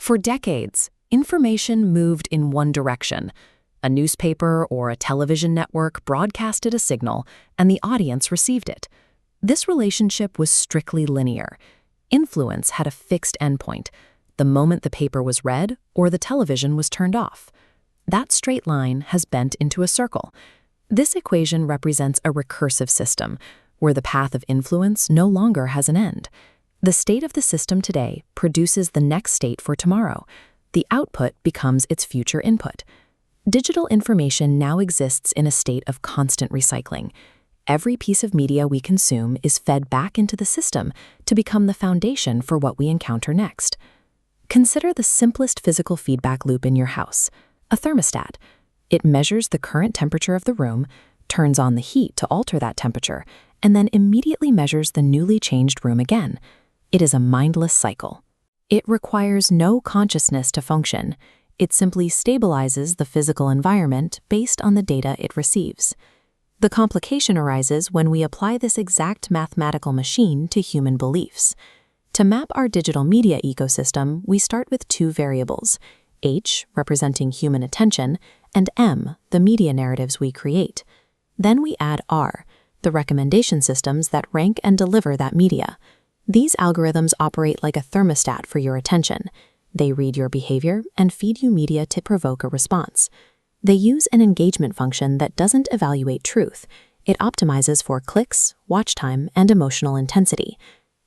For decades, information moved in one direction. A newspaper or a television network broadcasted a signal, and the audience received it. This relationship was strictly linear. Influence had a fixed endpoint, the moment the paper was read or the television was turned off. That straight line has bent into a circle. This equation represents a recursive system, where the path of influence no longer has an end. The state of the system today produces the next state for tomorrow. The output becomes its future input. Digital information now exists in a state of constant recycling. Every piece of media we consume is fed back into the system to become the foundation for what we encounter next. Consider the simplest physical feedback loop in your house, a thermostat. It measures the current temperature of the room, turns on the heat to alter that temperature, and then immediately measures the newly changed room again. It is a mindless cycle. It requires no consciousness to function. It simply stabilizes the physical environment based on the data it receives. The complication arises when we apply this exact mathematical machine to human beliefs. To map our digital media ecosystem, we start with two variables, H, representing human attention, and M, the media narratives we create. Then we add R, the recommendation systems that rank and deliver that media. These algorithms operate like a thermostat for your attention. They read your behavior and feed you media to provoke a response. They use an engagement function that doesn't evaluate truth. It optimizes for clicks, watch time, and emotional intensity.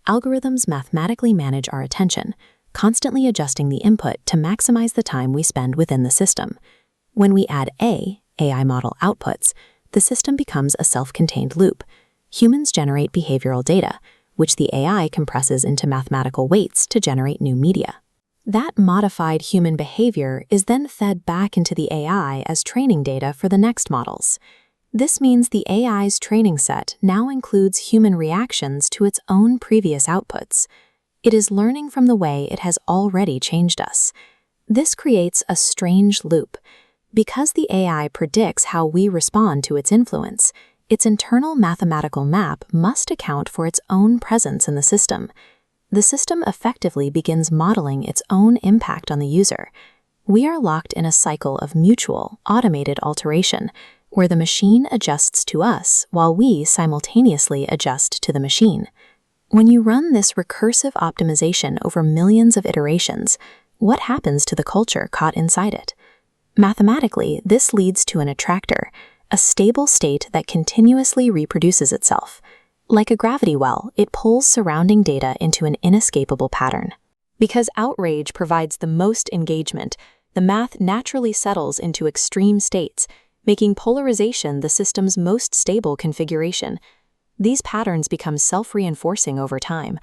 Algorithms mathematically manage our attention, constantly adjusting the input to maximize the time we spend within the system. When we add AI model outputs, the system becomes a self-contained loop. Humans generate behavioral data, which the AI compresses into mathematical weights to generate new media. That modified human behavior is then fed back into the AI as training data for the next models. This means the AI's training set now includes human reactions to its own previous outputs. It is learning from the way it has already changed us. This creates a strange loop. Because the AI predicts how we respond to its influence, its internal mathematical map must account for its own presence in the system. The system effectively begins modeling its own impact on the user. We are locked in a cycle of mutual, automated alteration, where the machine adjusts to us while we simultaneously adjust to the machine. When you run this recursive optimization over millions of iterations, what happens to the culture caught inside it? Mathematically, this leads to an attractor, a stable state that continuously reproduces itself. Like a gravity well, it pulls surrounding data into an inescapable pattern. Because outrage provides the most engagement, the math naturally settles into extreme states, making polarization the system's most stable configuration. These patterns become self-reinforcing over time.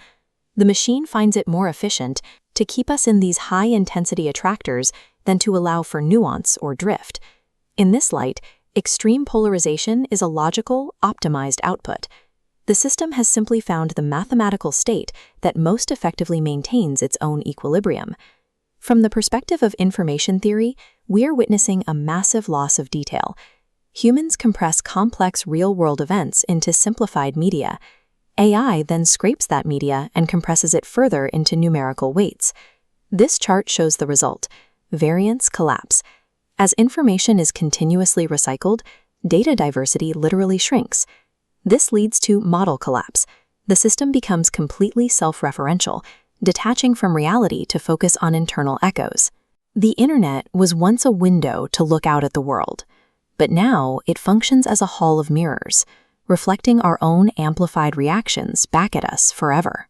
The machine finds it more efficient to keep us in these high-intensity attractors than to allow for nuance or drift. In this light, extreme polarization is a logical, optimized output. The system has simply found the mathematical state that most effectively maintains its own equilibrium. From the perspective of information theory, we're witnessing a massive loss of detail. Humans compress complex real-world events into simplified media. AI then scrapes that media and compresses it further into numerical weights. This chart shows the result: variance collapse. As information is continuously recycled, data diversity literally shrinks. This leads to model collapse. The system becomes completely self-referential, detaching from reality to focus on internal echoes. The internet was once a window to look out at the world, but now it functions as a hall of mirrors, reflecting our own amplified reactions back at us forever.